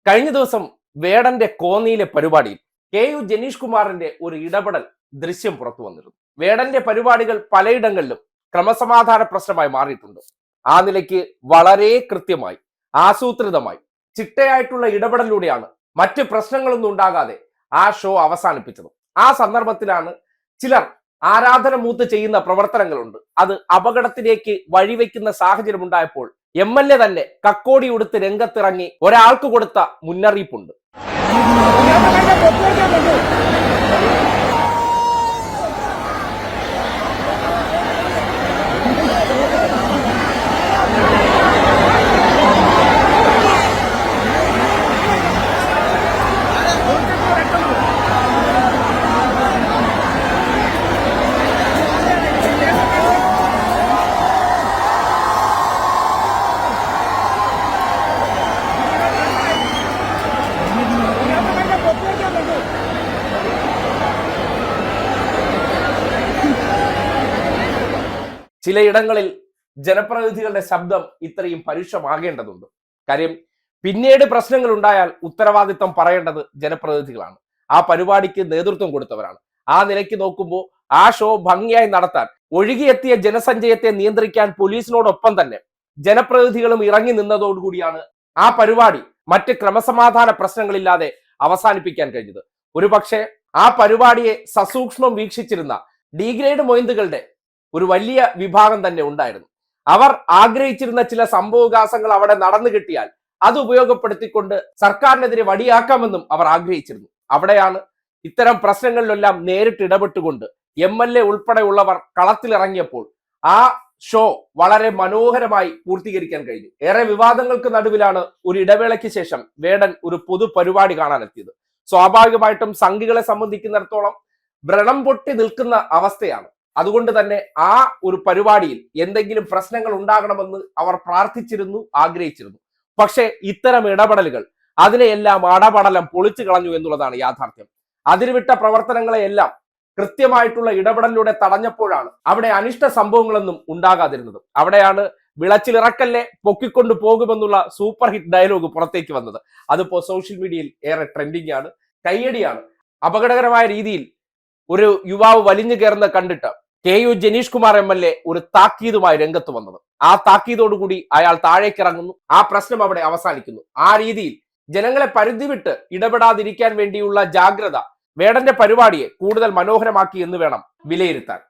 കഴിഞ്ഞ ദിവസം വേടന്റെ കോന്നിയിലെ പരിപാടിയിൽ കെ.യു. ജനീഷ് കുമാറിന്റെ ഒരു ഇടപെടൽ ദൃശ്യം പുറത്തു വന്നിരുന്നു. വേടന്റെ പരിപാടികൾ പലയിടങ്ങളിലും ക്രമസമാധാന പ്രശ്നമായി മാറിയിട്ടുണ്ട്. ആ നിലയ്ക്ക് വളരെ കൃത്യമായി ആസൂത്രിതമായി ചിട്ടയായിട്ടുള്ള ഇടപെടലിലൂടെയാണ് മറ്റ് പ്രശ്നങ്ങളൊന്നും ഉണ്ടാകാതെ ആ ഷോ അവസാനിപ്പിച്ചത്. ആ സന്ദർഭത്തിലാണ് ചിലർ ആരാധന മൂത്ത് ചെയ്യുന്ന പ്രവർത്തനങ്ങളുണ്ട്, അത് അപകടത്തിലേക്ക് വഴിവെക്കുന്ന സാഹചര്യം ഉണ്ടായപ്പോൾ എം.എൽ.എ തന്നെ കക്കോടി ഉടുത്ത് രംഗത്തിറങ്ങി ഒരാൾക്ക് കൊടുത്ത മുന്നറിയിപ്പുണ്ട്. ചിലയിടങ്ങളിൽ ജനപ്രതിനിധികളുടെ ശബ്ദം ഇത്രയും പരുഷമാകേണ്ടതുണ്ട്. കാര്യം പിന്നീട് പ്രശ്നങ്ങൾ ഉണ്ടായാൽ ഉത്തരവാദിത്വം പറയേണ്ടത് ജനപ്രതിനിധികളാണ്, ആ പരിപാടിക്ക് നേതൃത്വം കൊടുത്തവരാണ്. ആ നിലയ്ക്ക് നോക്കുമ്പോൾ ആ ഷോ ഭംഗിയായി നടത്താൻ ഒഴുകിയെത്തിയ ജനസഞ്ചയത്തെ നിയന്ത്രിക്കാൻ പോലീസിനോടൊപ്പം തന്നെ ജനപ്രതിനിധികളും ഇറങ്ങി നിന്നതോടുകൂടിയാണ് ആ പരിപാടി മറ്റ് ക്രമസമാധാന പ്രശ്നങ്ങളില്ലാതെ അവസാനിപ്പിക്കാൻ കഴിഞ്ഞത്. ഒരുപക്ഷെ ആ പരിപാടിയെ സസൂക്ഷ്മം വീക്ഷിച്ചിരുന്ന ഡിഗ്രേഡ് മൊയിന്തുകളുടെ ഒരു വലിയ വിഭാഗം തന്നെ ഉണ്ടായിരുന്നു. അവർ ആഗ്രഹിച്ചിരുന്ന ചില സംഭവവികാസങ്ങൾ അവിടെ നടന്നു കിട്ടിയാൽ അത് ഉപയോഗപ്പെടുത്തിക്കൊണ്ട് സർക്കാരിനെതിരെ വടിയാക്കാമെന്നും അവർ ആഗ്രഹിച്ചിരുന്നു. അവിടെയാണ് ഇത്തരം പ്രശ്നങ്ങളിലെല്ലാം നേരിട്ട് ഇടപെട്ടുകൊണ്ട് എം.എൽ.എ ഉൾപ്പെടെയുള്ളവർ കളത്തിലിറങ്ങിയപ്പോൾ ആ ഷോ വളരെ മനോഹരമായി പൂർത്തീകരിക്കാൻ കഴിഞ്ഞു. ഏറെ വിവാദങ്ങൾക്ക് നടുവിലാണ് ഒരു ഇടവേളയ്ക്ക് ശേഷം വേടൻ ഒരു പൊതു പരിപാടി കാണാനെത്തിയത്. സ്വാഭാവികമായിട്ടും സംഘികളെ സംബന്ധിക്കുന്നിടത്തോളം വ്രണം പൊട്ടി നിൽക്കുന്ന അവസ്ഥയാണ്. അതുകൊണ്ട് തന്നെ ആ ഒരു പരിപാടിയിൽ എന്തെങ്കിലും പ്രശ്നങ്ങൾ ഉണ്ടാകണമെന്ന് അവർ പ്രാർത്ഥിച്ചിരുന്നു, ആഗ്രഹിച്ചിരുന്നു. പക്ഷേ ഇത്തരം ഇടപെടലുകൾ അതിനെയെല്ലാം അടപടലം പൊളിച്ചു കളഞ്ഞു എന്നുള്ളതാണ് യാഥാർത്ഥ്യം. അതിരുവിട്ട പ്രവർത്തനങ്ങളെയെല്ലാം കൃത്യമായിട്ടുള്ള ഇടപെടലിലൂടെ തടഞ്ഞപ്പോഴാണ് അവിടെ അനിഷ്ട സംഭവങ്ങളൊന്നും ഉണ്ടാകാതിരുന്നത്. അവിടെയാണ് വിളച്ചിലിറക്കല്ലേ പൊക്കിക്കൊണ്ട് പോകുമെന്നുള്ള സൂപ്പർ ഹിറ്റ് ഡയലോഗ് പുറത്തേക്ക് വന്നത്. അതിപ്പോ സോഷ്യൽ മീഡിയയിൽ ഏറെ ട്രെൻഡിങ് ആണ്, കയ്യടിയാണ്. അപകടകരമായ രീതിയിൽ ഒരു യുവാവ് വലിഞ്ഞു കയറുന്ന കണ്ടിട്ട് കെ.യു. ജനീഷ് കുമാർ എം.എൽ.എ ഒരു താക്കീതുമായി രംഗത്ത് വന്നത്. ആ താക്കീതോടുകൂടി അയാൾ താഴേക്കിറങ്ങുന്നു, ആ പ്രശ്നം അവിടെ അവസാനിക്കുന്നു. ആ രീതിയിൽ ജനങ്ങളെ പരിധി വിട്ട് ഇടപെടാതിരിക്കാൻ വേണ്ടിയുള്ള ജാഗ്രത വേടന്റെ പരിപാടിയെ കൂടുതൽ മനോഹരമാക്കി എന്ന് വേണം വിലയിരുത്താൻ.